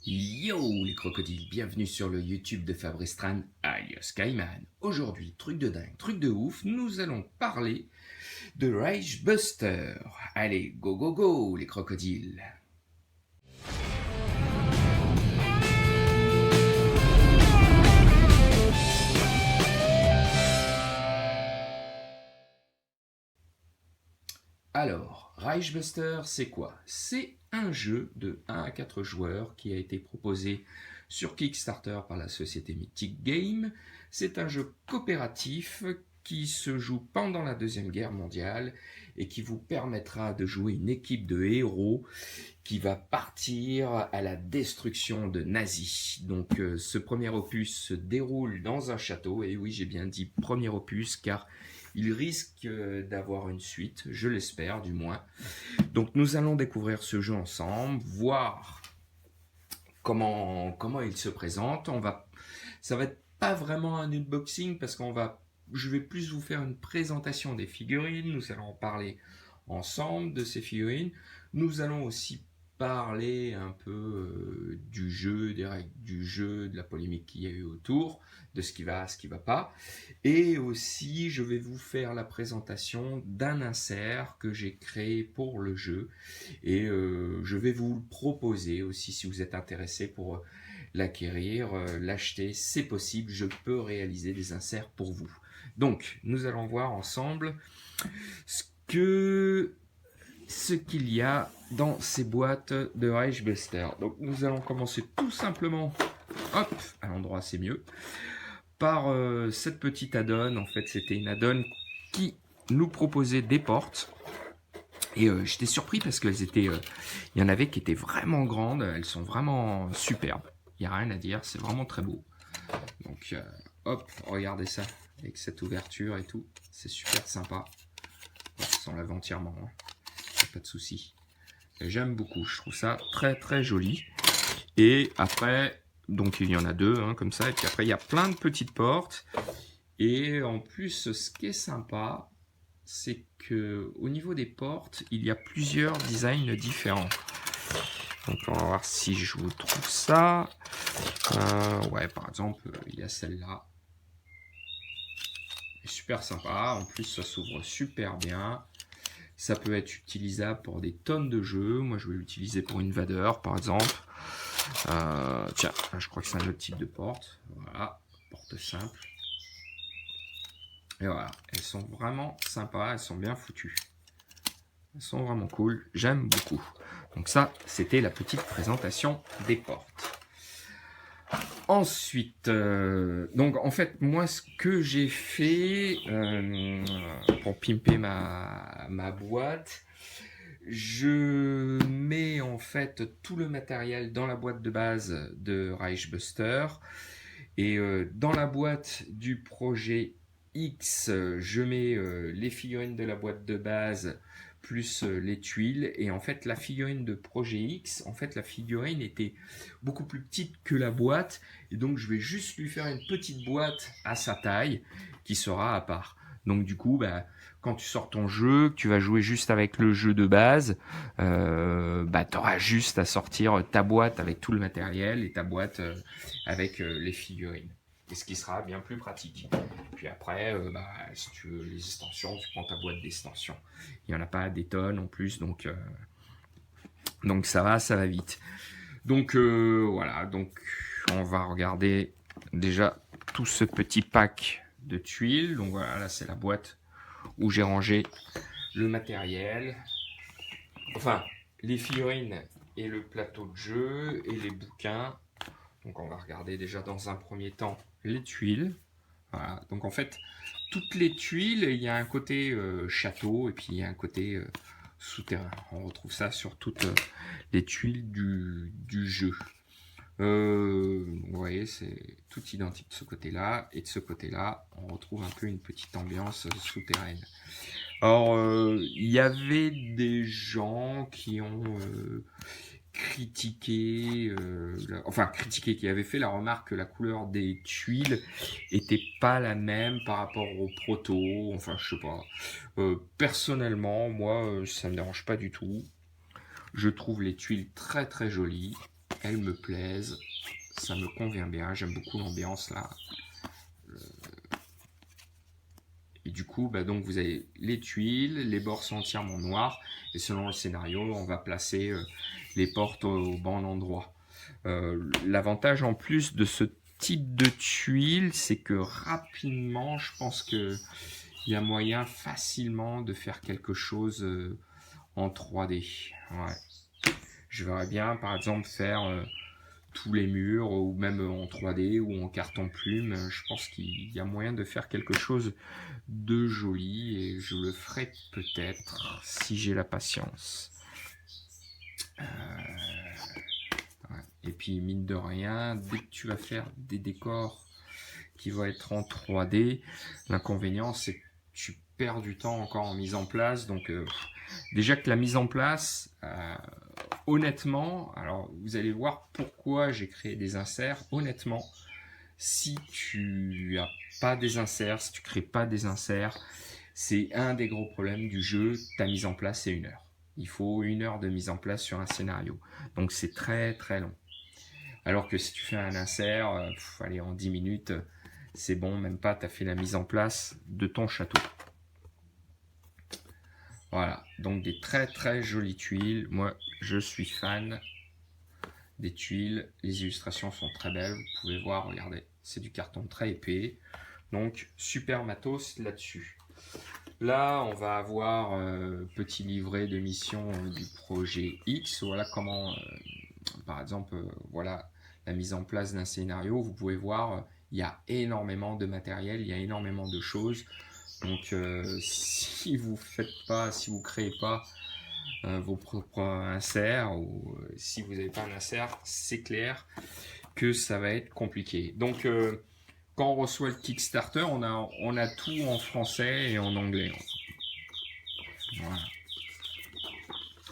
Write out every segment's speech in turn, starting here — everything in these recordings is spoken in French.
Yo les crocodiles, bienvenue sur le YouTube de Fabrice Tran, alias Kaiman. Aujourd'hui, truc de dingue, truc de ouf, nous allons parler de Rage Buster. Allez, go go go les crocodiles. Alors, Rage Buster, c'est quoi? C'est un jeu de 1 à 4 joueurs qui a été proposé sur Kickstarter par la société Mythic Game. C'est un jeu coopératif qui se joue pendant la Deuxième Guerre mondiale et qui vous permettra de jouer une équipe de héros qui va partir à la destruction de nazis. Donc ce premier opus se déroule dans un château, et oui j'ai bien dit premier opus car il risque d'avoir une suite, je l'espère du moins. Donc nous allons découvrir ce jeu ensemble, voir comment il se présente. Ça va être pas vraiment un unboxing parce je vais plus vous faire une présentation des figurines. Nous allons en parler ensemble de ces figurines. Nous allons aussi parler un peu du jeu, des règles du jeu, de la polémique qu'il y a eu autour, de ce qui va pas. Et aussi, je vais vous faire la présentation d'un insert que j'ai créé pour le jeu. Et je vais vous le proposer aussi si vous êtes intéressé pour l'acquérir, l'acheter, c'est possible, je peux réaliser des inserts pour vous. Donc, nous allons voir ensemble ce qu'il y a dans ces boîtes de Rage Buster. Donc, nous allons commencer tout simplement, hop, à l'endroit c'est mieux, par cette petite add-on. En fait, c'était une add-on qui nous proposait des portes. Et j'étais surpris parce il y en avait qui étaient vraiment grandes, elles sont vraiment superbes. Il n'y a rien à dire, c'est vraiment très beau. Donc, hop, regardez ça, avec cette ouverture et tout, c'est super sympa. Sans lave entièrement, hein. Pas de souci. J'aime beaucoup, je trouve ça très très joli. Et après, donc il y en a deux, hein, comme ça, et puis après il y a plein de petites portes. Et en plus, ce qui est sympa, c'est que au niveau des portes, il y a plusieurs designs différents. Donc on va voir si je vous trouve ça. Ouais, par exemple, il y a celle-là. Super sympa. En plus, ça s'ouvre super bien. Ça peut être utilisable pour des tonnes de jeux. Moi, je vais l'utiliser pour Invader, par exemple. Tiens, je crois que c'est un autre type de porte. Voilà, porte simple. Et voilà, elles sont vraiment sympas, elles sont bien foutues. Elles sont vraiment cool, j'aime beaucoup. Donc ça, c'était la petite présentation des portes. Ensuite, donc en fait, moi, ce que j'ai fait pour pimper ma boîte, je mets en fait tout le matériel dans la boîte de base de Rage Buster. Et dans la boîte du projet X, je mets les figurines de la boîte de base plus les tuiles. Et en fait, la figurine de projet X, en fait, la figurine était beaucoup plus petite que la boîte. Et donc, je vais juste lui faire une petite boîte à sa taille qui sera à part. Donc, du coup, quand tu sors ton jeu, que tu vas jouer juste avec le jeu de base, tu auras juste à sortir ta boîte avec tout le matériel et ta boîte avec les figurines. Et ce qui sera bien plus pratique. Puis après, si tu veux les extensions, tu prends ta boîte d'extensions. Il n'y en a pas des tonnes en plus, donc ça va vite. Donc voilà, donc on va regarder déjà tout ce petit pack de tuiles. Donc voilà, là c'est la boîte où j'ai rangé le matériel. Enfin, les figurines et le plateau de jeu et les bouquins. Donc on va regarder déjà dans un premier temps les tuiles. Voilà. Donc en fait, toutes les tuiles, il y a un côté château et puis il y a un côté souterrain. On retrouve ça sur toutes les tuiles du jeu. Vous voyez, c'est tout identique de ce côté-là. Et de ce côté-là, on retrouve un peu une petite ambiance souterraine. Alors, il y avait des gens qui ont critiqué, qui avaient fait la remarque que la couleur des tuiles était pas la même par rapport au proto. Enfin, je sais pas. Personnellement, moi, ça me dérange pas du tout. Je trouve les tuiles très très jolies. elles me plaisent, ça me convient bien, j'aime beaucoup l'ambiance là. Et du coup, bah donc vous avez les tuiles, les bords sont entièrement noirs, et selon le scénario, on va placer les portes au bon endroit. L'avantage en plus de ce type de tuiles, c'est que rapidement, je pense que il y a moyen facilement de faire quelque chose en 3D. Ouais. Je verrais bien, par exemple, faire tous les murs, ou même en 3D ou en carton plume. Je pense qu'il y a moyen de faire quelque chose de joli, et je le ferai peut-être si j'ai la patience. Ouais. Et puis, mine de rien, dès que tu vas faire des décors qui vont être en 3D, l'inconvénient, c'est que tu perds du temps encore en mise en place. Donc, déjà que la mise en place, honnêtement, alors vous allez voir pourquoi j'ai créé des inserts. Honnêtement, si tu as pas des inserts, si tu crées pas des inserts, c'est un des gros problèmes du jeu. Ta mise en place, c'est 1 heure. Il faut 1 heure de mise en place sur un scénario. Donc c'est très très long. Alors que si tu fais un insert, allez, en 10 minutes, c'est bon, même pas, tu as fait la mise en place de ton château. Voilà, donc des très très jolies tuiles. Moi, je suis fan des tuiles. Les illustrations sont très belles. Vous pouvez voir, regardez, c'est du carton très épais. Donc, super matos là-dessus. Là, on va avoir petit livret de mission du projet X. Voilà comment, par exemple, voilà la mise en place d'un scénario. Vous pouvez voir, il y a énormément de matériel, il y a énormément de choses. Donc, si vous faites pas, si vous créez pas vos propres inserts, ou si vous n'avez pas un insert, c'est clair que ça va être compliqué. Donc, quand on reçoit le Kickstarter, on a tout en français et en anglais. Voilà.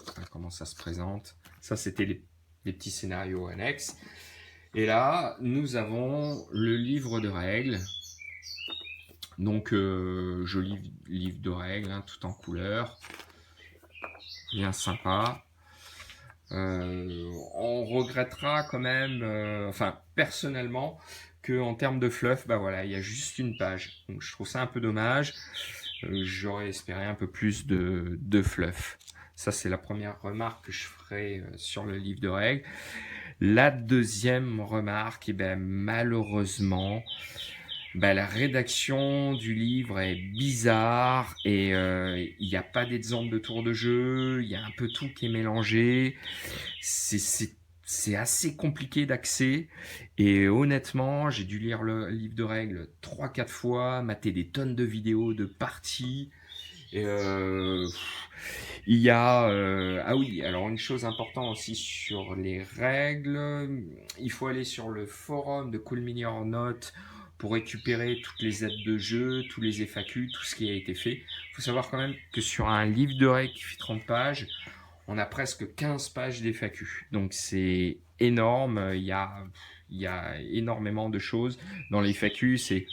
Voilà comment ça se présente. Ça, c'était les petits scénarios annexes. Et là, nous avons le livre de règles. Donc, joli livre de règles, hein, tout en couleur. Bien sympa. On regrettera quand même, enfin, personnellement, qu'en termes de fluff, bah voilà, il y a juste 1 page. Donc, je trouve ça un peu dommage. J'aurais espéré un peu plus de fluff. Ça, c'est la première remarque que je ferai sur le livre de règles. La deuxième remarque, et ben, malheureusement, la rédaction du livre est bizarre, et il n'y a pas d'exemple de tour de jeu, il y a un peu tout qui est mélangé. C'est assez compliqué d'accès, et honnêtement, j'ai dû lire le livre de règles 3-4 fois, mater des tonnes de vidéos de parties. Et il y a ah oui, alors une chose importante aussi sur les règles, il faut aller sur le forum de Cool Mini or Not pour récupérer toutes les aides de jeu, tous les FAQ, tout ce qui a été fait. Il faut savoir quand même que sur un livre de règles qui fait 30 pages, on a presque 15 pages d'FAQ. Donc c'est énorme, il y a énormément de choses. Dans les FAQ, c'est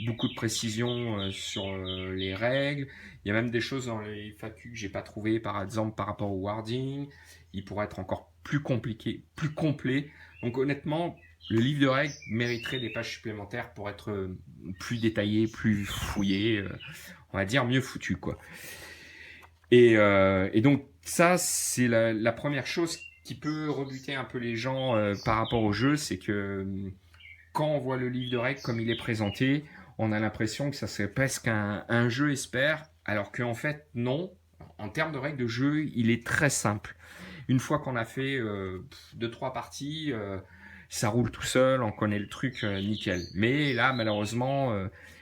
beaucoup de précisions sur les règles. Il y a même des choses dans les FAQ que j'ai pas trouvées, par exemple par rapport au wording. Il pourrait être encore plus compliqué, plus complet. Donc honnêtement, le livre de règles mériterait des pages supplémentaires pour être plus détaillé, plus fouillé, on va dire mieux foutu, quoi. Et donc ça, c'est la première chose qui peut rebuter un peu les gens par rapport au jeu, c'est que quand on voit le livre de règles comme il est présenté, on a l'impression que ça serait presque un jeu expert, alors qu'en fait, non. En termes de règles de jeu, il est très simple. Une fois qu'on a fait 2-3 parties, ça roule tout seul, on connaît le truc nickel. Mais là, malheureusement,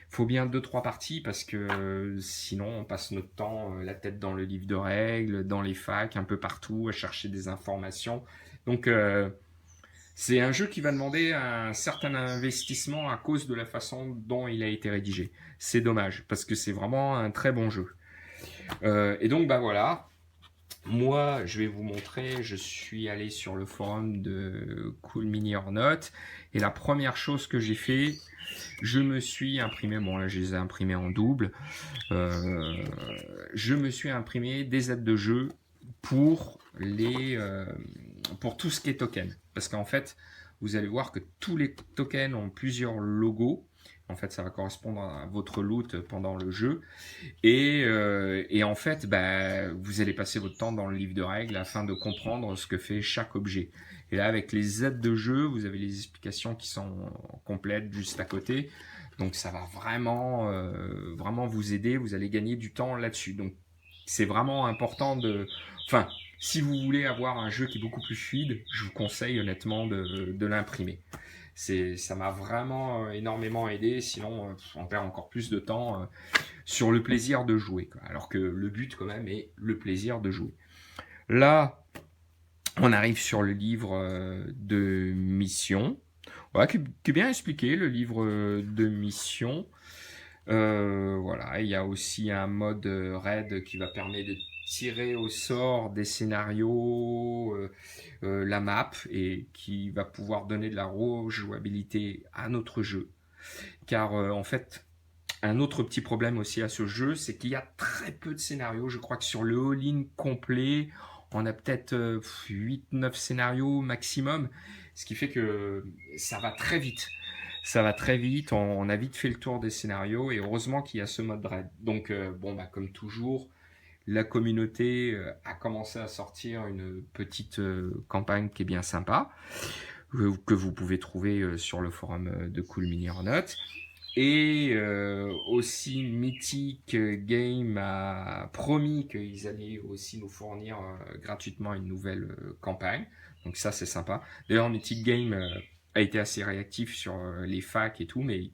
faut bien 2-3 parties, parce que sinon, on passe notre temps la tête dans le livre de règles, dans les facs, un peu partout, à chercher des informations. Donc, c'est un jeu qui va demander un certain investissement à cause de la façon dont il a été rédigé. C'est dommage, parce que c'est vraiment un très bon jeu. Et donc, voilà. Moi, je vais vous montrer, je suis allé sur le forum de Cool Mini or Not, et la première chose que j'ai fait, je me suis imprimé, bon là je les ai imprimés en double, je me suis imprimé des aides de jeu pour les pour tout ce qui est token. Parce qu'en fait, vous allez voir que tous les tokens ont plusieurs logos. En fait, ça va correspondre à votre loot pendant le jeu. Et en fait, vous allez passer votre temps dans le livre de règles afin de comprendre ce que fait chaque objet. Et là, avec les aides de jeu, vous avez les explications qui sont complètes juste à côté. Donc, ça va vraiment vous aider. Vous allez gagner du temps là-dessus. Donc, c'est vraiment important de... Enfin, si vous voulez avoir un jeu qui est beaucoup plus fluide, je vous conseille honnêtement de l'imprimer. Ça m'a vraiment énormément aidé, sinon on perd encore plus de temps sur le plaisir de jouer, quoi. Alors que le but quand même est le plaisir de jouer. Là, on arrive sur le livre de mission. Voilà, qui est bien expliqué, le livre de mission. Voilà, il y a aussi un mode raid qui va permettre de tirer au sort des scénarios, la map, et qui va pouvoir donner de la rejouabilité à notre jeu. Car en fait, un autre petit problème aussi à ce jeu, c'est qu'il y a très peu de scénarios. Je crois que sur le all-in complet, on a peut-être 8-9 scénarios maximum, ce qui fait que ça va très vite. Ça va très vite, on a vite fait le tour des scénarios, et heureusement qu'il y a ce mode raid. Donc, comme toujours, la communauté a commencé à sortir une petite campagne qui est bien sympa, que vous pouvez trouver sur le forum de Cool Mini Aeronaut. Et aussi Mythic Game a promis qu'ils allaient aussi nous fournir gratuitement une nouvelle campagne. Donc ça, c'est sympa. D'ailleurs, Mythic Game a été assez réactif sur les facs et tout, mais il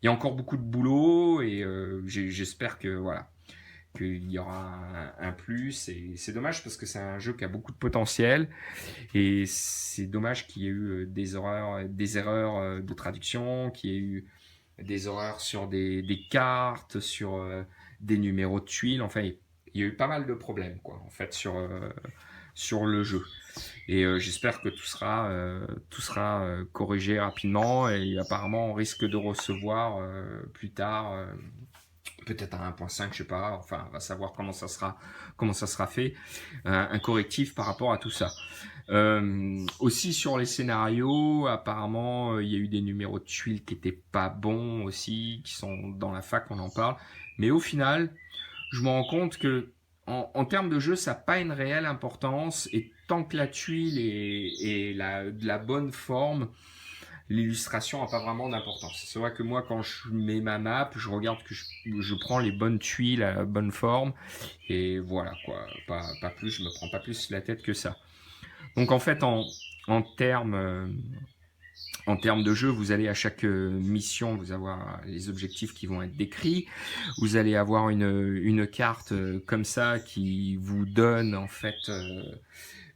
y a encore beaucoup de boulot, et j'espère que voilà, qu'il y aura un plus. Et c'est dommage parce que c'est un jeu qui a beaucoup de potentiel, et c'est dommage qu'il y ait eu des erreurs de traduction, qu'il y ait eu des erreurs sur des cartes, sur des numéros de tuiles. Enfin, il y a eu pas mal de problèmes, quoi, en fait, sur le jeu. Et j'espère que tout sera corrigé rapidement, et apparemment on risque de recevoir plus tard, peut-être à 1.5, je sais pas, enfin on va savoir comment ça sera fait, un correctif par rapport à tout ça. Aussi sur les scénarios, apparemment il y a eu des numéros de tuiles qui étaient pas bons aussi, qui sont dans la fac, on en parle, mais au final je me rends compte que en termes de jeu, ça n'a pas une réelle importance, et tant que la tuile est de la bonne forme, l'illustration n'a pas vraiment d'importance. C'est vrai que moi, quand je mets ma map, je regarde que je prends les bonnes tuiles à la bonne forme, et voilà, quoi. Pas plus, je me prends pas plus la tête que ça. Donc en fait, en termes de jeu, vous allez à chaque mission, vous avoir les objectifs qui vont être décrits. Vous allez avoir une carte comme ça qui vous donne en fait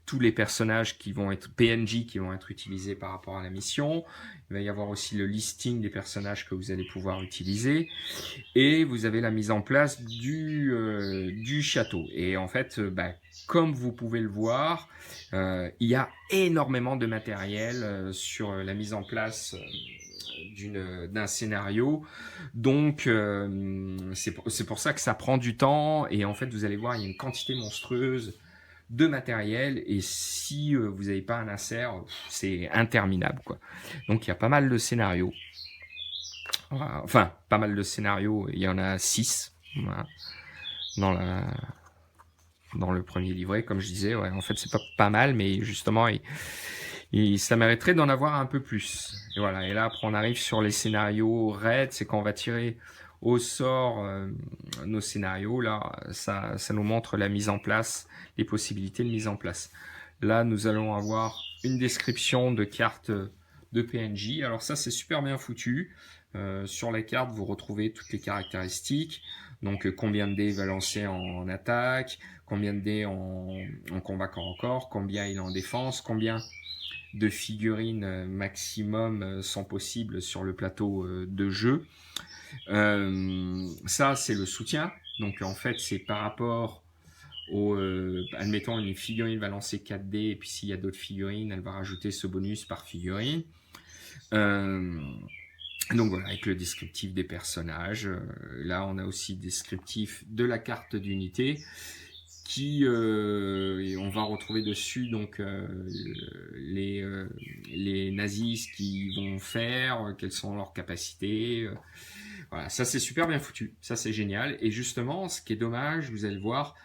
tous les personnages qui vont être PNJ qui vont être utilisés par rapport à la mission. Il va y avoir aussi le listing des personnages que vous allez pouvoir utiliser. Et vous avez la mise en place du château. Et en fait, comme vous pouvez le voir, il y a énormément de matériel sur la mise en place d'un scénario. Donc c'est pour ça que ça prend du temps, et en fait vous allez voir, il y a une quantité monstrueuse de matériel, et si vous n'avez pas un insert, c'est interminable, quoi. Donc il y a pas mal de scénarios. Enfin, pas mal de scénarios, il y en a 6 voilà, dans le premier livret, comme je disais. Ouais, en fait, c'est pas mal, mais justement, ça mériterait d'en avoir un peu plus. Et voilà. Et là, après, on arrive sur les scénarios raid, c'est quand on va tirer au sort nos scénarios. Là, ça nous montre la mise en place, les possibilités de mise en place. Là, nous allons avoir une description de carte de PNJ. Alors ça, c'est super bien foutu. Sur la carte, vous retrouvez toutes les caractéristiques. Donc, combien de dés il va lancer en attaque, combien de dés en combat corps à corps, combien il est en défense, combien de figurines maximum sont possibles sur le plateau de jeu. Ça, c'est le soutien. Donc, en fait, c'est par rapport admettons, une figurine va lancer 4 dés, et puis s'il y a d'autres figurines, elle va rajouter ce bonus par figurine. Donc voilà, avec le descriptif des personnages. Là, on a aussi le descriptif de la carte d'unité et on va retrouver dessus donc les nazis, ce qu'ils vont faire, quelles sont leurs capacités. Voilà, ça c'est super bien foutu, ça c'est génial. Et justement, ce qui est dommage, vous allez le voir,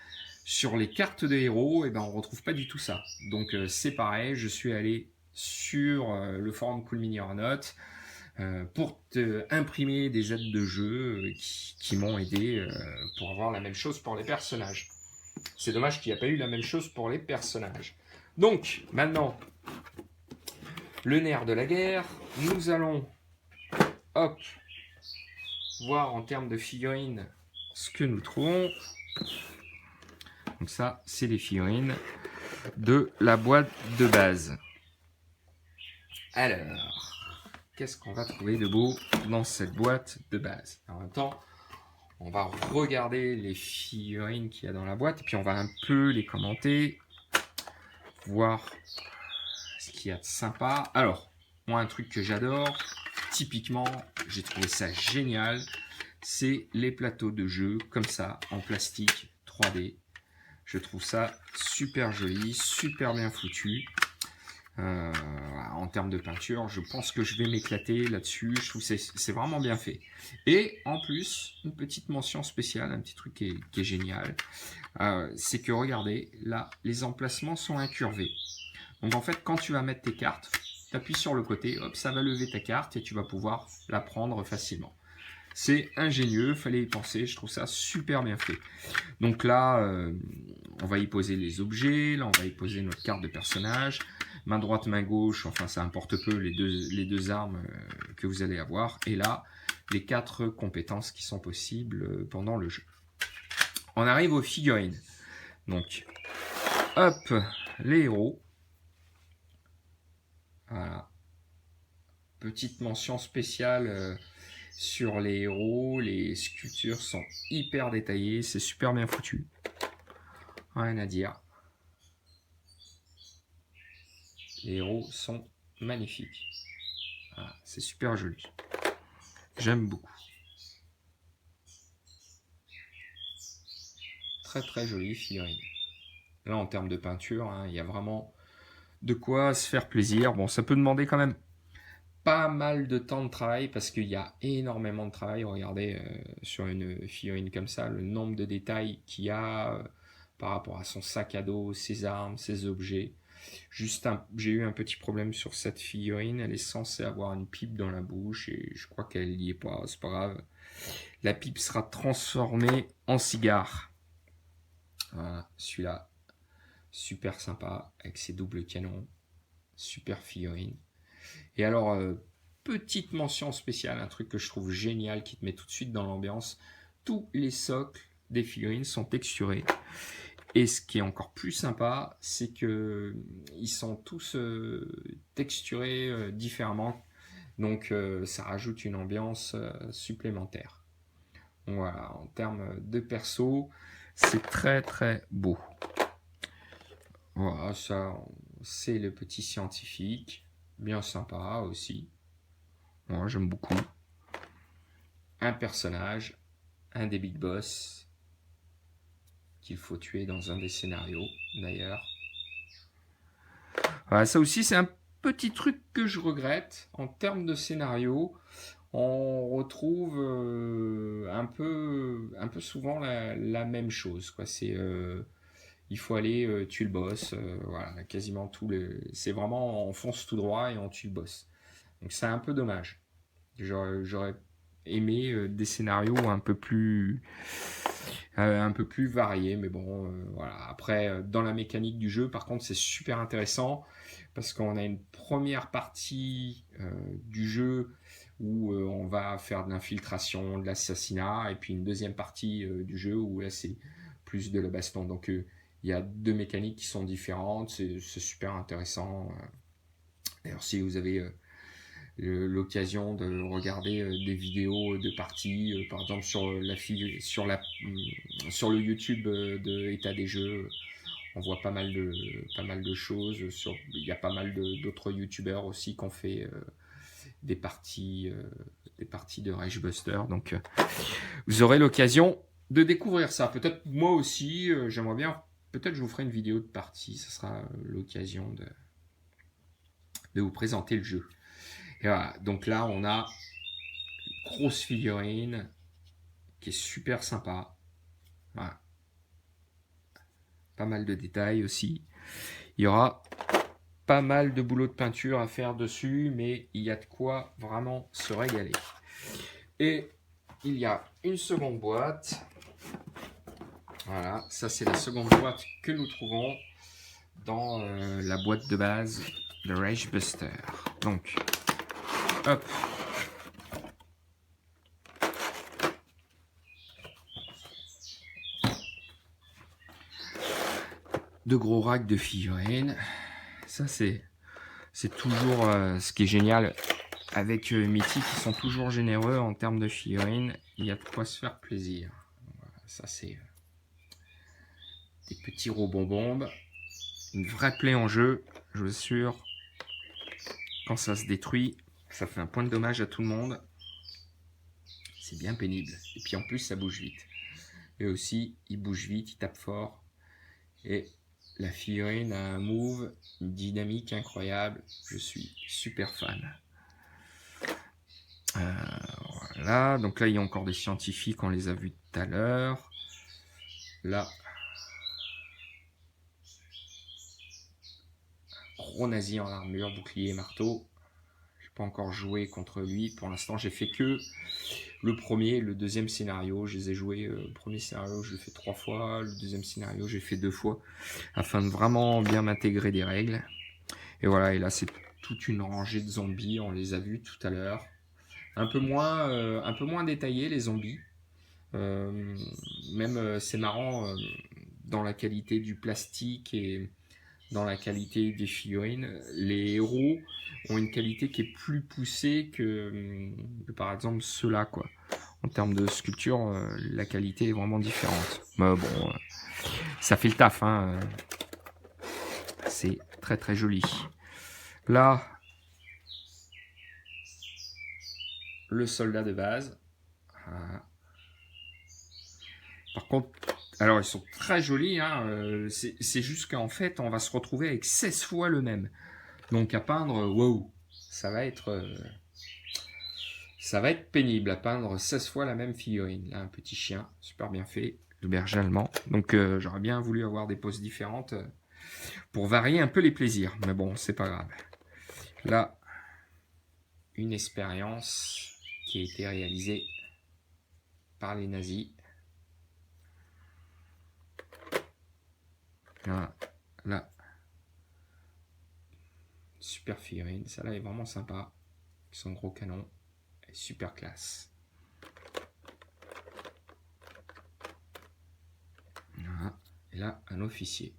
sur les cartes de héros, eh ben, on retrouve pas du tout ça. Donc c'est pareil, je suis allé sur le forum Cool Mini or Not pour imprimer des aides de jeu qui m'ont aidé pour avoir la même chose pour les personnages. C'est dommage qu'il n'y a pas eu la même chose pour les personnages. Donc, maintenant, le nerf de la guerre, nous allons, hop, voir en termes de figurines ce que nous trouvons. Donc ça, c'est les figurines de la boîte de base. Alors, qu'est-ce qu'on va trouver de beau dans cette boîte de base? En même temps, on va regarder les figurines qu'il y a dans la boîte et puis on va un peu les commenter, voir ce qu'il y a de sympa. Alors, moi, un truc que j'adore, typiquement, j'ai trouvé ça génial, c'est les plateaux de jeu comme ça, en plastique 3D. Je trouve ça super joli, super bien foutu. En termes de peinture, je pense que je vais m'éclater là-dessus. Je trouve que c'est vraiment bien fait. Et en plus, une petite mention spéciale, un petit truc qui est génial, c'est que regardez, là, les emplacements sont incurvés. Donc en fait, quand tu vas mettre tes cartes, tu appuies sur le côté, hop, ça va lever ta carte et tu vas pouvoir la prendre facilement. C'est ingénieux, fallait y penser, je trouve ça super bien fait. Donc là, on va y poser les objets, là on va y poser notre carte de personnage, main droite, main gauche, enfin ça importe peu les deux armes que vous allez avoir. Et là, les 4 compétences qui sont possibles pendant le jeu. On arrive aux figurines. Donc, hop, les héros. Voilà. Petite mention spéciale sur les héros. Les sculptures sont hyper détaillées. C'est super bien foutu. Rien à dire. Les héros sont magnifiques. Voilà, c'est super joli. J'aime beaucoup. Très très jolie figurine. Là, en termes de peinture, il y a vraiment de quoi se faire plaisir. Bon, ça peut demander quand même pas mal de temps de travail parce qu'il y a énormément de travail. Regardez sur une figurine comme ça, le nombre de détails qu'il y a par rapport à son sac à dos, ses armes, ses objets. J'ai eu un petit problème sur cette figurine. Elle est censée avoir une pipe dans la bouche et je crois qu'elle n'y est pas. C'est pas grave. La pipe sera transformée en cigare. Voilà, celui-là, super sympa avec ses doubles canons. Super figurine. Et alors, petite mention spéciale, un truc que je trouve génial qui te met tout de suite dans l'ambiance. Tous les socles des figurines sont texturés. Et ce qui est encore plus sympa, c'est que ils sont tous texturés différemment. Donc ça rajoute une ambiance supplémentaire. Donc, voilà, en termes de perso, c'est très très beau. Voilà, ça c'est le petit scientifique. Bien sympa aussi. Moi j'aime beaucoup. Un personnage, un des big boss qu'il faut tuer dans un des scénarios d'ailleurs. Voilà, ça aussi c'est un petit truc que je regrette en termes de scénario. On retrouve un peu souvent la même chose, quoi. C'est il faut aller tuer le boss, voilà, quasiment tout c'est vraiment on fonce tout droit et on tue le boss. Donc c'est un peu dommage. J'aurais aimé des scénarios un peu plus variés, mais bon, voilà. Après, dans la mécanique du jeu, par contre, c'est super intéressant parce qu'on a une première partie du jeu où on va faire de l'infiltration, de l'assassinat, et puis une deuxième partie du jeu où là c'est plus de la baston. Donc il y a 2 mécaniques qui sont différentes, c'est super intéressant. D'ailleurs, si vous avez l'occasion de regarder des vidéos de parties, par exemple sur le YouTube de État des jeux, on voit pas mal de choses. Il y a pas mal d'autres youtubeurs aussi qui ont fait des parties de Rage Buster. Donc vous aurez l'occasion de découvrir ça. Peut-être moi aussi, j'aimerais bien peut-être je vous ferai une vidéo de partie, ce sera l'occasion de vous présenter le jeu. Et voilà, donc là on a une grosse figurine qui est super sympa. Voilà. Pas mal de détails aussi. Il y aura pas mal de boulot de peinture à faire dessus, mais il y a de quoi vraiment se régaler. Et il y a une seconde boîte. Voilà, ça c'est la seconde boîte que nous trouvons dans la boîte de base de Rage Buster. Donc, hop. De gros racks de figurines. Ça c'est toujours ce qui est génial avec Mythic, ils sont toujours généreux en termes de figurines. Il y a de quoi se faire plaisir. Voilà, ça c'est des petits robots bombes. Une vraie plaie en jeu, je vous assure. Quand ça se détruit, ça fait un point de dommage à tout le monde. C'est bien pénible. Et puis en plus, ça bouge vite. Et aussi, il bouge vite, il tape fort. Et la figurine a un move, une dynamique incroyable. Je suis super fan. Voilà, donc là, il y a encore des scientifiques, on les a vus tout à l'heure. Là, gros nazi en armure, bouclier, marteau. Je n'ai pas encore joué contre lui. Pour l'instant, j'ai fait que le premier, le deuxième scénario. Je les ai joués. Le premier scénario, je l'ai fait 3 fois. Le deuxième scénario, j'ai fait 2 fois. Afin de vraiment bien m'intégrer des règles. Et voilà, et là, c'est toute une rangée de zombies. On les a vus tout à l'heure. Un peu moins détaillés, les zombies. Même, c'est marrant, dans la qualité du plastique et dans la qualité des figurines, les héros ont une qualité qui est plus poussée que par exemple ceux-là, quoi. En termes de sculpture, la qualité est vraiment différente. Mais bon, ça fait le taf, hein. C'est très très joli. Là, le soldat de base. Voilà. Par contre, alors ils sont très jolis, hein. C'est juste qu'en fait, on va se retrouver avec 16 fois le même. Donc à peindre, wow, ça va être pénible à peindre 16 fois la même figurine. Là, un petit chien, super bien fait, le berger allemand. Donc j'aurais bien voulu avoir des poses différentes pour varier un peu les plaisirs. Mais bon, c'est pas grave. Là, une expérience qui a été réalisée par les nazis. Là, super figurine. Celle-là est vraiment sympa. Son gros canon. Super classe. Voilà. Et là, un officier.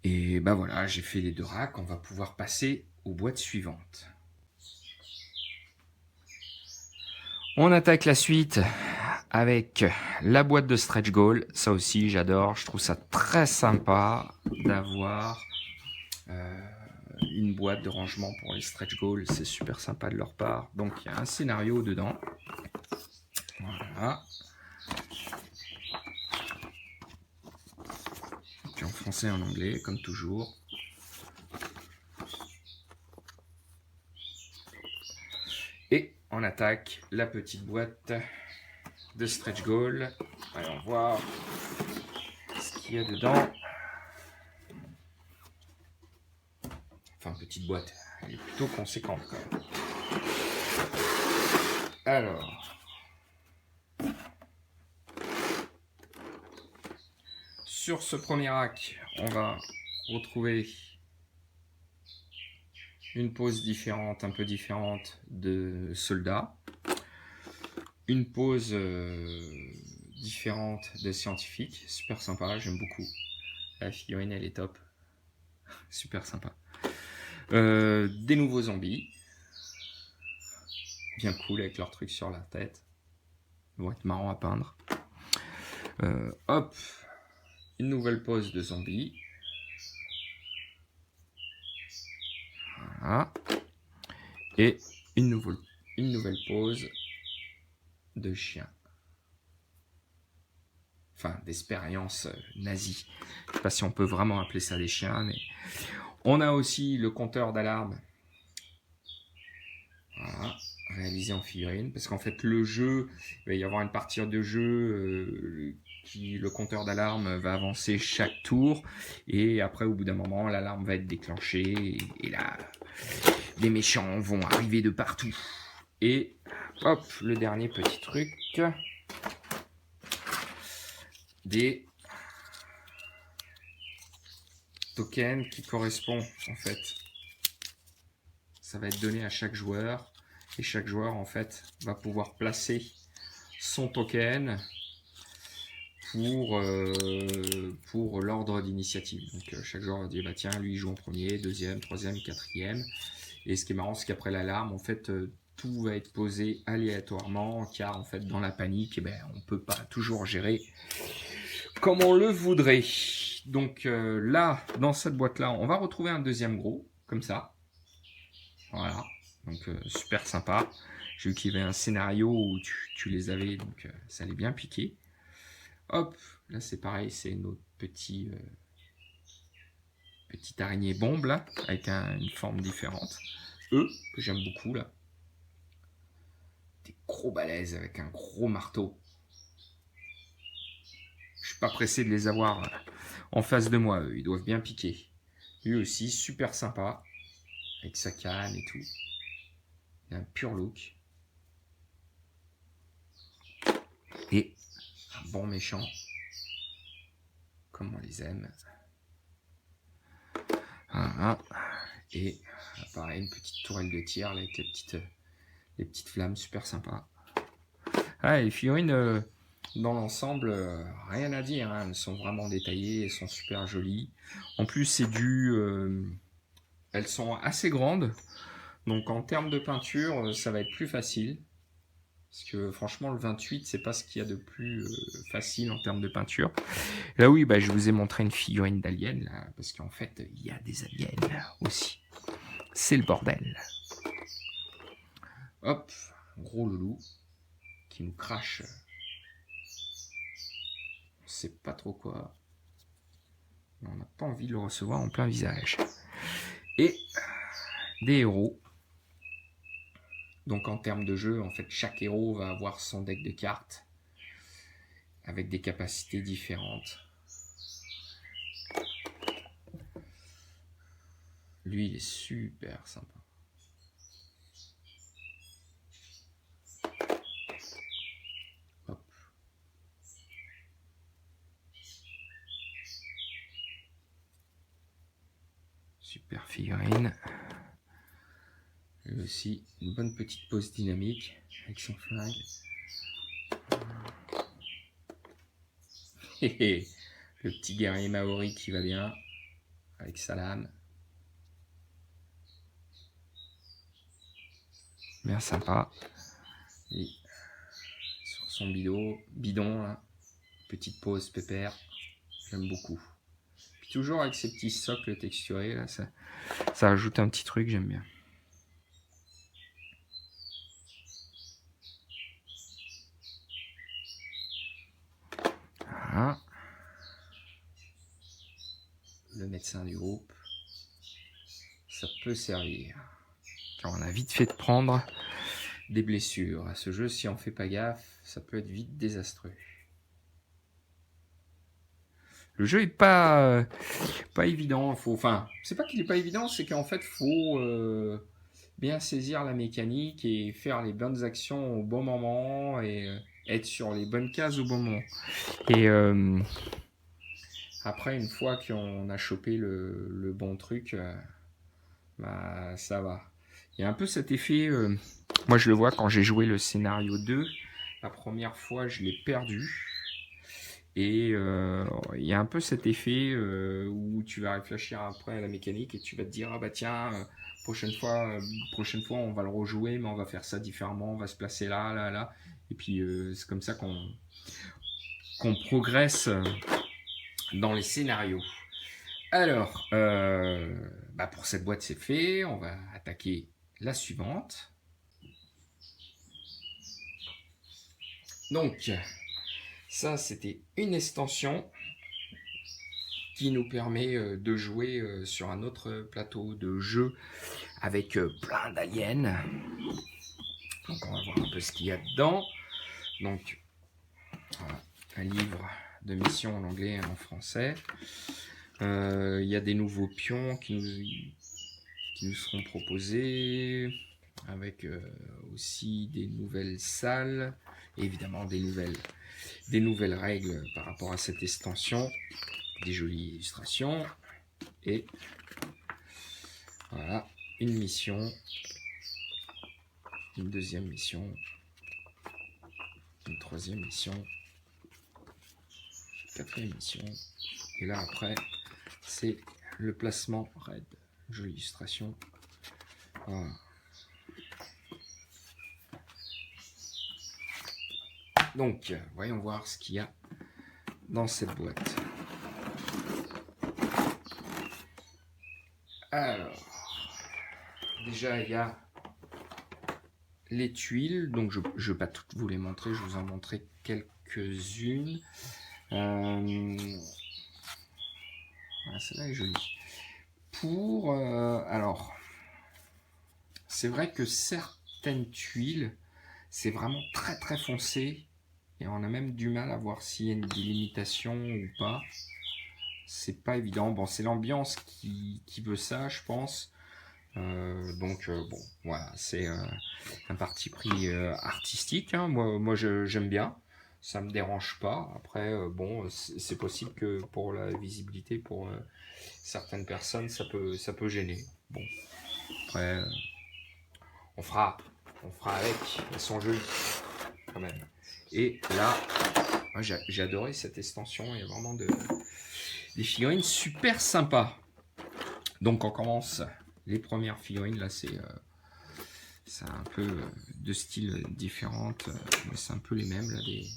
Et bah voilà, j'ai fait les 2 racks. On va pouvoir passer aux boîtes suivantes. On attaque la suite avec la boîte de stretch goal. Ça aussi, j'adore. Je trouve ça très sympa d'avoir une boîte de rangement pour les stretch goals. C'est super sympa de leur part. Donc, il y a un scénario dedans. Voilà. Puis en français et en anglais, comme toujours. Et on attaque la petite boîte de stretch goal. Allons voir ce qu'il y a dedans. Enfin, petite boîte, elle est plutôt conséquente quand même. Alors, sur ce premier rack, on va retrouver une pose différente, un peu différente de soldat. Une pose différente de scientifique, super sympa, j'aime beaucoup. La figurine, elle est top, super sympa. Des nouveaux zombies, bien cool avec leur truc sur la tête. Ils vont être marrants à peindre. Hop, une nouvelle pose de zombies. Voilà. Et une une nouvelle pose de chien. Enfin, d'expérience nazie. Je ne sais pas si on peut vraiment appeler ça des chiens, mais on a aussi le compteur d'alarme. Voilà, réalisé en figurine. Parce qu'en fait, le jeu, il va y avoir une partie de jeu le compteur d'alarme va avancer chaque tour. Et après, au bout d'un moment, l'alarme va être déclenchée. Et là, les méchants vont arriver de partout. Et hop, le dernier petit truc. Des tokens qui correspondent en fait. Ça va être donné à chaque joueur. Et chaque joueur en fait va pouvoir placer son token pour l'ordre d'initiative. Donc chaque joueur va dire bah tiens, lui il joue en premier, deuxième, troisième, quatrième. Et ce qui est marrant, c'est qu'après l'alarme, en fait, tout va être posé aléatoirement, car en fait, dans la panique, eh ben, on ne peut pas toujours gérer comme on le voudrait. Donc là, dans cette boîte-là, on va retrouver un deuxième gros, comme ça. Voilà, donc super sympa. J'ai vu qu'il y avait un scénario où tu les avais, donc ça allait bien piquer. Hop, là c'est pareil, c'est notre petite araignée bombe là, avec une forme différente. Eux, que j'aime beaucoup là. Des gros balèzes avec un gros marteau. Je suis pas pressé de les avoir en face de moi, eux. Ils doivent bien piquer. Lui aussi, super sympa. Avec sa canne et tout. Il a un pur look. Et un bon méchant. Comme on les aime. Voilà. Et pareil, une petite tourelle de tir là, avec les petites flammes, super sympa. Ah, les figurines, dans l'ensemble, rien à dire. Hein. Elles sont vraiment détaillées, elles sont super jolies. En plus, c'est elles sont assez grandes. Donc en termes de peinture, ça va être plus facile. Parce que franchement, le 28, c'est pas ce qu'il y a de plus facile en termes de peinture. Là oui, bah, je vous ai montré une figurine d'alien, là, parce qu'en fait, il y a des aliens aussi. C'est le bordel. Hop, gros loulou qui nous crache. On sait pas trop quoi. Mais on n'a pas envie de le recevoir en plein visage. Et des héros. Donc en termes de jeu, en fait, chaque héros va avoir son deck de cartes avec des capacités différentes. Lui, il est super sympa. Hop. Super figurine. Lui aussi, une bonne petite pose dynamique avec son flingue. Le petit guerrier maori qui va bien avec sa lame. Bien sympa. Et sur son bidon là, petite pose pépère. J'aime beaucoup. Puis toujours avec ces petits socles texturés là, ça rajoute un petit truc, j'aime bien. Voilà. Le médecin du groupe, ça peut servir. Car on a vite fait de prendre des blessures. À ce jeu, si on fait pas gaffe, ça peut être vite désastreux. Le jeu est pas évident. Enfin, c'est pas qu'il est pas évident, c'est qu'en fait, faut bien saisir la mécanique et faire les bonnes actions au bon moment et être sur les bonnes cases au bon moment. Et après, une fois qu'on a chopé le bon truc, bah, ça va. Il y a un peu cet effet, moi je le vois quand j'ai joué le scénario 2, la première fois je l'ai perdu. Et il y a un peu cet effet où tu vas réfléchir après à la mécanique et tu vas te dire ah bah tiens, prochaine fois on va le rejouer mais on va faire ça différemment, on va se placer là, là, là. Et puis c'est comme ça qu'on progresse dans les scénarios. Alors, bah pour cette boîte c'est fait, on va attaquer la suivante. Donc, ça, c'était une extension qui nous permet de jouer sur un autre plateau de jeu avec plein d'aliens. Donc, on va voir un peu ce qu'il y a dedans. Donc, voilà, un livre de mission en anglais et en français. Il y a des nouveaux pions qui nous seront proposés, avec aussi des nouvelles salles, et évidemment des nouvelles règles par rapport à cette extension, des jolies illustrations, et voilà, une mission, une deuxième mission, une troisième mission, quatrième mission, et là après c'est le placement raid, jolie illustration. Voilà. Donc, voyons voir ce qu'il y a dans cette boîte. Alors, déjà il y a les tuiles, donc je ne vais pas toutes vous les montrer, je vous en montrer quelques-unes. Voilà, celle-là est jolie. Alors, c'est vrai que certaines tuiles, c'est vraiment très très foncé, et on a même du mal à voir s'il y a une délimitation ou pas. C'est pas évident. Bon, c'est l'ambiance qui veut ça, je pense. Donc bon, voilà, c'est un parti pris artistique, hein. Moi j'aime bien, ça me dérange pas. Après bon, c'est possible que pour la visibilité, pour certaines personnes, ça peut gêner. Bon, après on fera avec, elles sont jolies quand même. Et là, j'ai adoré cette extension, il y a vraiment des figurines super sympas. Donc on commence. Les premières figurines, là, c'est un peu de style différentes, mais c'est un peu les mêmes, là, des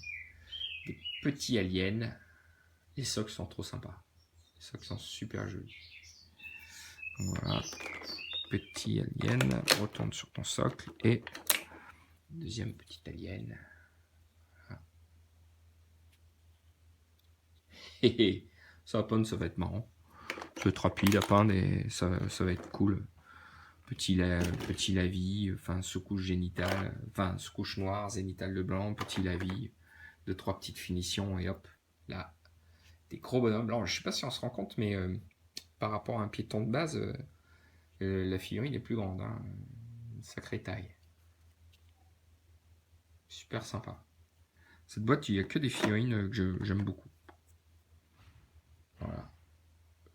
petits aliens. Les socks sont trop sympas. Les socks sont super jolis. Donc, voilà, petit alien, retourne sur ton socle, et deuxième petit alien. Voilà. Ça va être marrant. Ça va être rapide à peindre et ça va être cool. Petit lavis, enfin sous-couche génitale, enfin sous-couche noire, zénitale de blanc, petit lavis, 2-3 petites finitions et hop, là, des gros bonhommes blancs. Je sais pas si on se rend compte, mais par rapport à un piéton de base, la figurine est plus grande, hein, une sacrée taille. Super sympa. Cette boîte, il n'y a que des figurines que j'aime beaucoup. Voilà,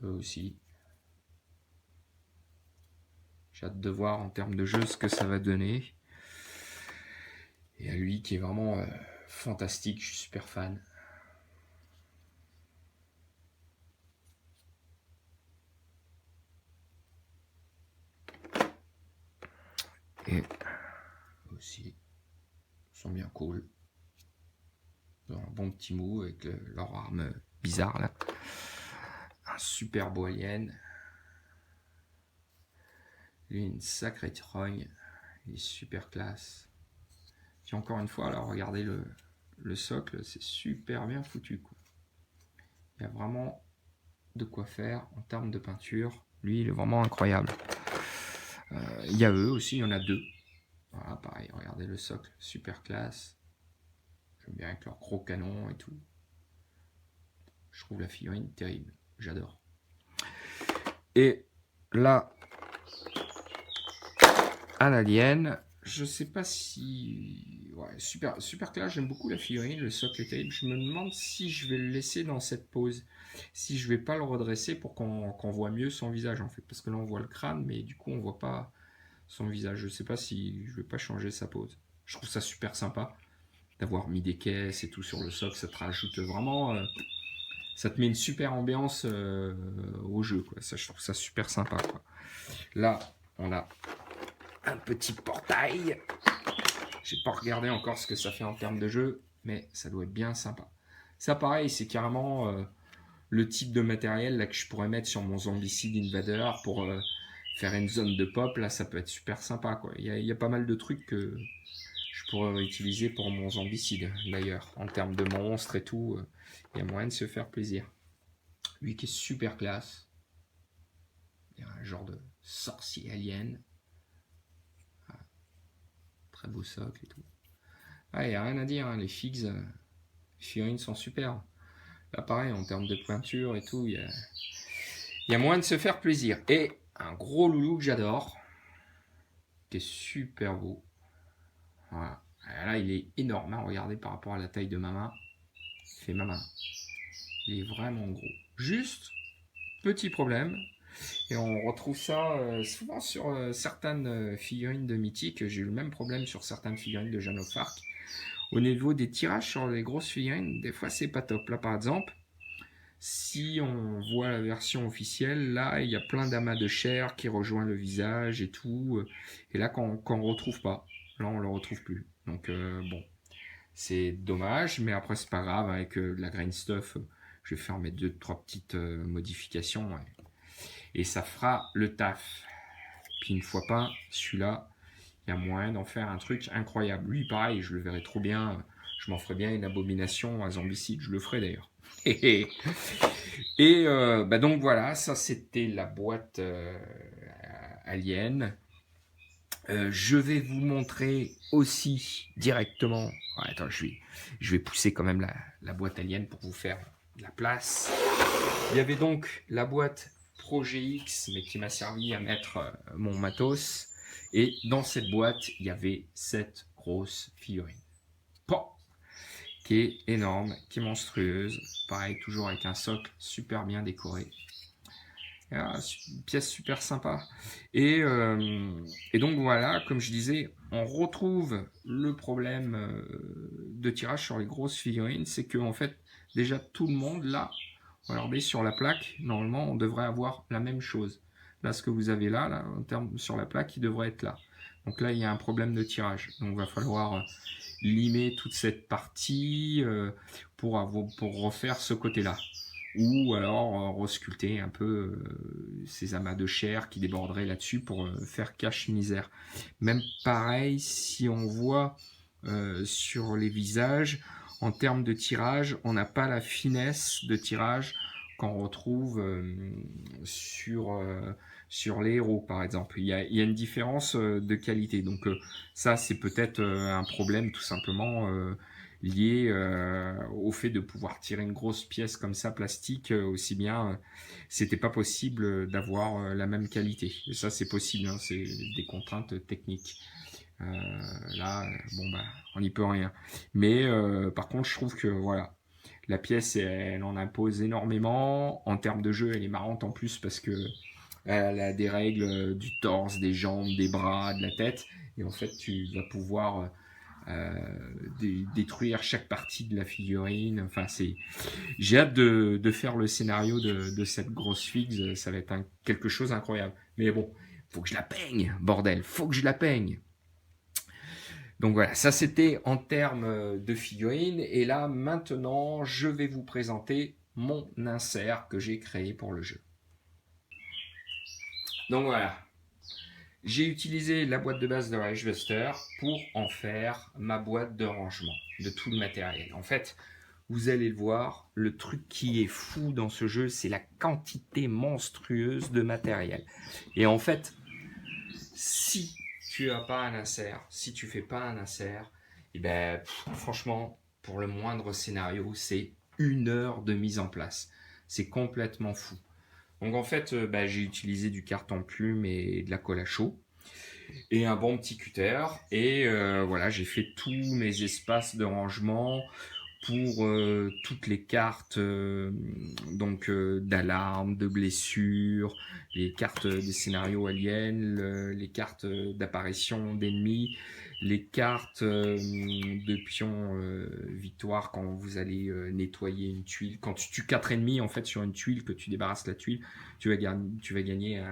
eux aussi. J'ai hâte de voir en termes de jeu ce que ça va donner. Et à lui qui est vraiment fantastique, je suis super fan. Et aussi, ils sont bien cool. Ils ont un bon petit mou avec leur arme bizarre là. Un super beau alien. Lui, une sacrée trogne. Il est super classe. Puis encore une fois, alors regardez le socle, c'est super bien foutu, quoi. Il y a vraiment de quoi faire en termes de peinture. Lui, il est vraiment incroyable. Il y a eux aussi, il y en a deux. Voilà, pareil, regardez le socle, super classe. J'aime bien avec leur gros canon et tout. Je trouve la figurine terrible, j'adore. Et là, à l'alien, je sais pas si... Ouais, super classe, j'aime beaucoup la figurine, le socle est terrible. Je me demande si je vais le laisser dans cette pose. Si je vais pas le redresser pour qu'on voit mieux son visage, en fait. Parce que là, on voit le crâne, mais du coup, on voit pas son visage. Je sais pas si je vais pas changer sa pose. Je trouve ça super sympa d'avoir mis des caisses et tout sur le socle. Ça te rajoute vraiment... ça te met une super ambiance au jeu, quoi. Ça, je trouve ça super sympa, quoi. Là, on a un petit portail. J'ai pas regardé encore ce que ça fait en termes de jeu, mais ça doit être bien sympa. Ça, pareil, c'est carrément le type de matériel là, que je pourrais mettre sur mon Zombicide Invader pour faire une zone de pop. Là, ça peut être super sympa, quoi. Il y a pas mal de trucs que je pourrais utiliser pour mon zombicide d'ailleurs. En termes de monstres et tout, il y a moyen de se faire plaisir. Lui qui est super classe. Il y a un genre de sorcier alien. Ah, très beau socle et tout. Ah, il n'y a rien à dire, hein, les figs, figurines sont super. Là pareil, en termes de pointure et tout, il y a moyen de se faire plaisir. Et un gros loulou que j'adore, qui est super beau. Voilà. Là, il est énorme, hein, regardez par rapport à la taille de ma main. Il fait ma main. Il est vraiment gros. Juste, petit problème, et on retrouve ça souvent sur certaines figurines de Mythique. J'ai eu le même problème sur certaines figurines de Jeanne of Arc. Au niveau des tirages sur les grosses figurines, des fois c'est pas top. Là par exemple, si on voit la version officielle, là il y a plein d'amas de chair qui rejoint le visage et tout. Et là qu'on retrouve pas, là on le retrouve plus. Donc bon, c'est dommage, mais après c'est pas grave, avec de la green stuff, je vais faire mes 2-3 petites modifications et ça fera le taf. Puis une fois peint, celui-là, il y a moyen d'en faire un truc incroyable. Lui pareil, je le verrai trop bien, je m'en ferai bien une abomination à Zombicide, je le ferai d'ailleurs. Et donc voilà, ça c'était la boîte Alien. Je vais vous montrer aussi directement. Ouais, attends, je vais pousser quand même la boîte Alien pour vous faire de la place. Il y avait donc la boîte Projet X, mais qui m'a servi à mettre mon matos. Et dans cette boîte, il y avait cette grosse figurine. Bon, qui est énorme, qui est monstrueuse. Pareil, toujours avec un socle super bien décoré. Une pièce super sympa. Et donc voilà, comme je disais, on retrouve le problème de tirage sur les grosses figurines. C'est que en fait, déjà tout le monde, là, regardez sur la plaque, normalement on devrait avoir la même chose. Là, ce que vous avez là en termes sur la plaque, il devrait être là. Donc là, il y a un problème de tirage. Donc il va falloir limer toute cette partie pour refaire ce côté-là. Ou alors resculpter un peu ces amas de chair qui déborderaient là-dessus pour faire cache-misère. Même pareil, si on voit sur les visages, en termes de tirage, on n'a pas la finesse de tirage qu'on retrouve sur les héros, par exemple. Il y a une différence de qualité. Donc ça, c'est peut-être un problème tout simplement lié au fait de pouvoir tirer une grosse pièce comme ça, plastique, aussi bien, c'était pas possible d'avoir la même qualité. Et ça, c'est possible, hein, c'est des contraintes techniques. Là, bon bah, on n'y peut rien. Mais par contre, je trouve que voilà, la pièce, elle en impose énormément. En termes de jeu, elle est marrante en plus parce que elle a des règles du torse, des jambes, des bras, de la tête. Et en fait, tu vas pouvoir détruire chaque partie de la figurine. Enfin, j'ai hâte de faire le scénario de cette grosse figue. Ça va être quelque chose d'incroyable. Mais bon, faut que je la peigne, bordel. Faut que je la peigne. Donc voilà, ça c'était en termes de figurines. Et là, maintenant, je vais vous présenter mon insert que j'ai créé pour le jeu. Donc voilà, j'ai utilisé la boîte de base de Reichbuster pour en faire ma boîte de rangement de tout le matériel. En fait, vous allez le voir, le truc qui est fou dans ce jeu, c'est la quantité monstrueuse de matériel. Et en fait, si tu n'as pas un insert, si tu fais pas un insert, et ben, franchement, pour le moindre scénario, c'est 1 heure de mise en place. C'est complètement fou. Donc en fait, j'ai utilisé du carton plume et de la colle à chaud et un bon petit cutter. Et voilà, j'ai fait tous mes espaces de rangement pour toutes les cartes d'alarme, de blessures, les cartes des scénarios aliens, les cartes d'apparition d'ennemis, les cartes de pions victoire quand vous allez nettoyer une tuile. Quand tu tues 4 ennemis en fait sur une tuile, que tu débarrasses la tuile, tu vas gagner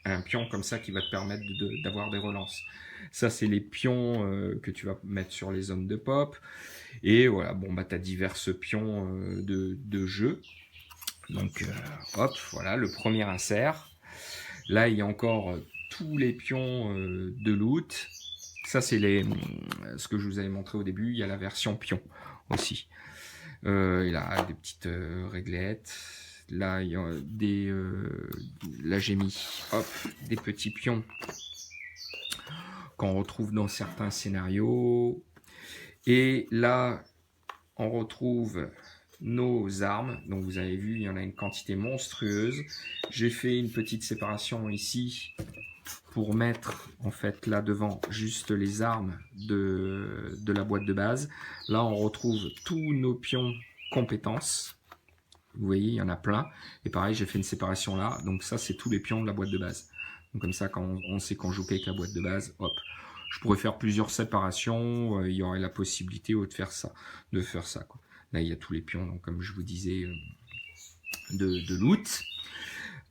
un pion comme ça qui va te permettre d'avoir des relances. Ça, c'est les pions que tu vas mettre sur les zones de pop. Et voilà, bon, tu as divers pions de jeu. Donc, hop, voilà, le premier insert. Là, il y a encore tous les pions de loot. Ça, c'est ce que je vous avais montré au début. Il y a la version pion aussi. Il a des petites réglettes. Là, il y a là, j'ai mis des petits pions qu'on retrouve dans certains scénarios. Et là, on retrouve nos armes. Donc, vous avez vu, il y en a une quantité monstrueuse. J'ai fait une petite séparation ici pour mettre, en fait, là devant, juste les armes de la boîte de base. Là, on retrouve tous nos pions compétences. Vous voyez, il y en a plein. Et pareil, j'ai fait une séparation là. Donc ça, c'est tous les pions de la boîte de base. Donc comme ça, quand on sait qu'on joue avec la boîte de base, hop. Je pourrais faire plusieurs séparations. Il y aurait la possibilité de faire ça. Quoi. Là, il y a tous les pions, donc, comme je vous disais, de loot.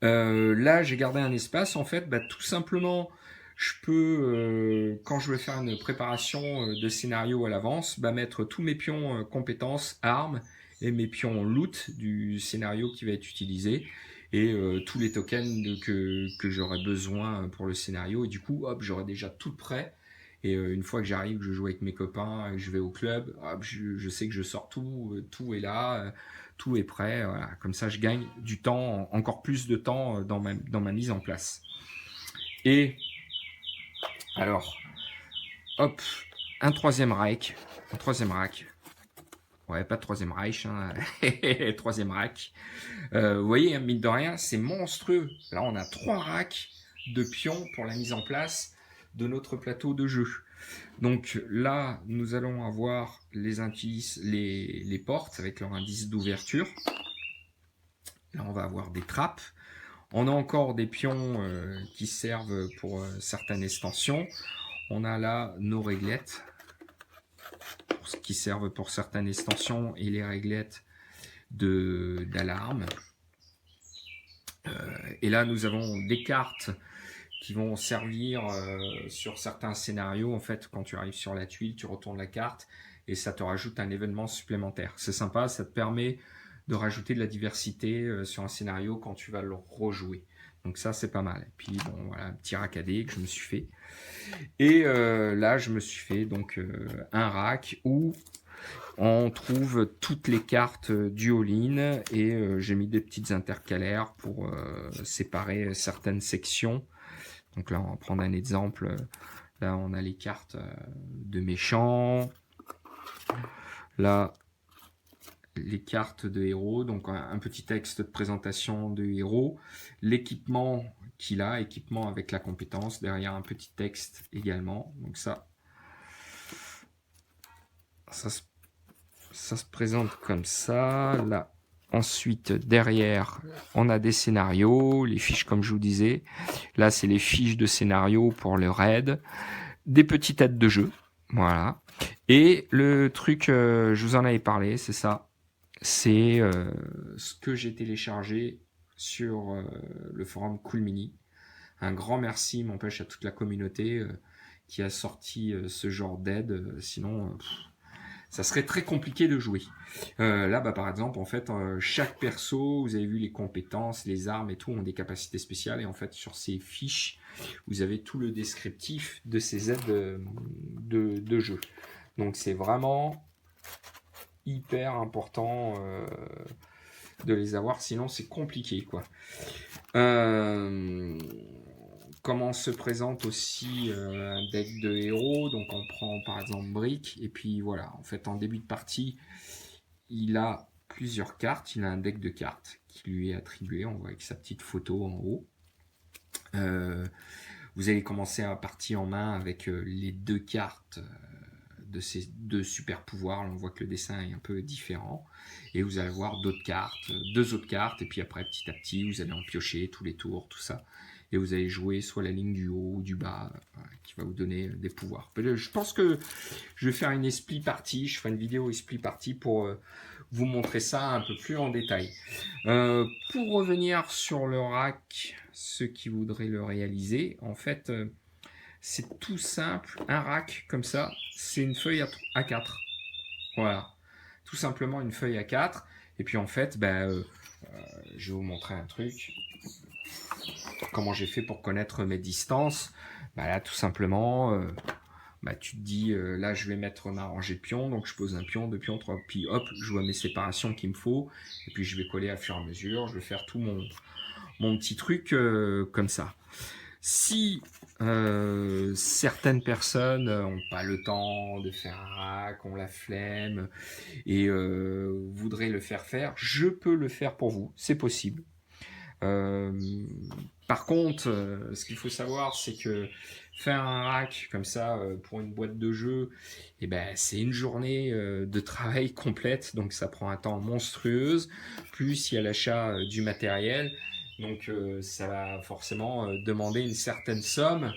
Là, j'ai gardé un espace. En fait, tout simplement, je peux, quand je vais faire une préparation de scénario à l'avance, mettre tous mes pions compétences, armes, et mes pions loot du scénario qui va être utilisé, et tous les tokens que j'aurai besoin pour le scénario. Et du coup, hop, j'aurai déjà tout prêt. Et une fois que j'arrive, que je joue avec mes copains, que je vais au club, hop, je sais que je sors tout est là. Tout est prêt, voilà. Comme ça je gagne du temps, encore plus de temps dans ma mise en place. Et alors, hop, un troisième rack, ouais, pas de troisième Reich, hein. Troisième rack. Vous voyez, mine de rien, c'est monstrueux. Là, on a 3 racks de pions pour la mise en place de notre plateau de jeu. Donc là, nous allons avoir les portes avec leur indice d'ouverture. Là, on va avoir des trappes. On a encore des pions qui servent pour certaines extensions. On a là nos réglettes qui servent pour certaines extensions et les réglettes d'alarme. Et là, nous avons des cartes qui vont servir sur certains scénarios. En fait, quand tu arrives sur la tuile, tu retournes la carte et ça te rajoute un événement supplémentaire. C'est sympa, ça te permet de rajouter de la diversité sur un scénario quand tu vas le rejouer. Donc ça, c'est pas mal. Et puis, bon, voilà, un petit rack AD que je me suis fait. Et là, je me suis fait donc un rack où on trouve toutes les cartes du all-in et j'ai mis des petites intercalaires pour séparer certaines sections. Donc là, on va prendre un exemple. Là, on a les cartes de méchants. Là, les cartes de héros. Donc un petit texte de présentation de héros. L'équipement qu'il a, équipement avec la compétence. Derrière, un petit texte également. Donc ça se présente comme ça. Là, ensuite, derrière, on a des scénarios, les fiches comme je vous disais. Là, c'est les fiches de scénario pour le raid. Des petites aides de jeu, voilà. Et le truc, je vous en avais parlé, c'est ça. C'est ce que j'ai téléchargé sur le forum Cool Mini. Un grand merci, m'empêche à toute la communauté qui a sorti ce genre d'aide. Sinon... ça serait très compliqué de jouer. Là, par exemple, en fait, chaque perso, vous avez vu les compétences, les armes et tout, ont des capacités spéciales. Et en fait, sur ces fiches, vous avez tout le descriptif de ces aides de jeu. Donc, c'est vraiment hyper important de les avoir. Sinon, c'est compliqué, quoi. Comment se présente aussi un deck de héros. Donc on prend par exemple Brick et puis voilà, en fait en début de partie il a plusieurs cartes, il a un deck de cartes qui lui est attribué, on voit avec sa petite photo en haut. Vous allez commencer à partie en main avec les 2 cartes de ces 2 super pouvoirs. Là, on voit que le dessin est un peu différent et vous allez avoir d'autres cartes, 2 autres cartes et puis après petit à petit vous allez en piocher tous les tours, tout ça. Et vous allez jouer soit la ligne du haut ou du bas qui va vous donner des pouvoirs. Je pense que je vais faire une esprit partie, je ferai une vidéo esprit partie pour vous montrer ça un peu plus en détail. Pour revenir sur le rack, ceux qui voudraient le réaliser, en fait, c'est tout simple. Un rack comme ça, c'est une feuille A4. Voilà. Tout simplement une feuille A4. Et puis en fait, je vais vous montrer un truc. Comment j'ai fait pour connaître mes distances. Là, tout simplement, bah, tu te dis, là, je vais mettre ma rangée de pions, donc je pose un pion, deux pions, trois, puis hop, je vois mes séparations qu'il me faut, et puis je vais coller à fur et à mesure, je vais faire tout mon petit truc comme ça. Si certaines personnes n'ont pas le temps de faire un rack, ont la flemme et voudraient le faire, je peux le faire pour vous, c'est possible. Euh, Par contre, ce qu'il faut savoir, c'est que faire un rack comme ça pour une boîte de jeu, eh ben, c'est une journée de travail complète, donc ça prend un temps monstrueux. Plus il y a l'achat du matériel, donc ça va forcément demander une certaine somme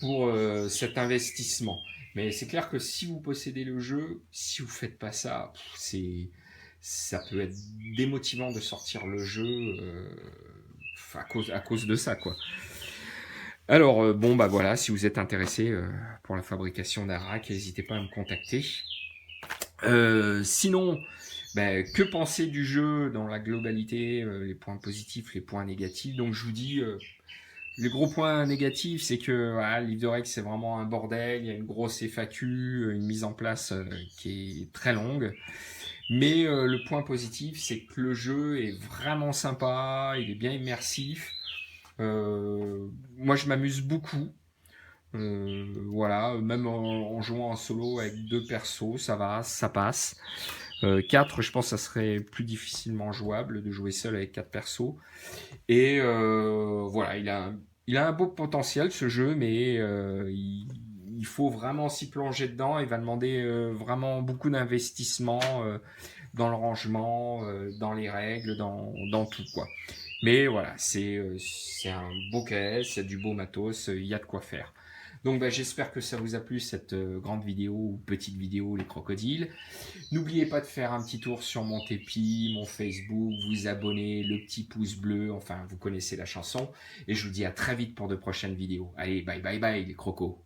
pour cet investissement. Mais c'est clair que si vous possédez le jeu, si vous faites pas ça, ça peut être démotivant de sortir le jeu à cause de ça, quoi. Alors, bon, bah voilà, si vous êtes intéressé pour la fabrication d'un rack, n'hésitez pas à me contacter. Sinon, bah, que penser du jeu dans la globalité, les points positifs, les points négatifs. Donc, je vous dis, les gros points négatifs, c'est que voilà, le livre de règles, c'est vraiment un bordel. Il y a une grosse FAQ, une mise en place qui est très longue. Mais le point positif, c'est que le jeu est vraiment sympa, il est bien immersif. Moi, je m'amuse beaucoup. Voilà, même en jouant en solo avec 2 persos, ça va, ça passe. 4, je pense que ça serait plus difficilement jouable de jouer seul avec 4 persos. Et voilà, il a un beau potentiel ce jeu, mais il faut vraiment s'y plonger dedans. Il va demander vraiment beaucoup d'investissement dans le rangement, dans les règles, dans tout, quoi. Mais voilà, c'est un beau KS, il y a du beau matos, il y a de quoi faire. Donc bah, j'espère que ça vous a plu cette grande vidéo ou petite vidéo les crocodiles. N'oubliez pas de faire un petit tour sur mon Tipeee, mon Facebook, vous abonner, le petit pouce bleu, enfin vous connaissez la chanson. Et je vous dis à très vite pour de prochaines vidéos. Allez, bye bye bye les crocos.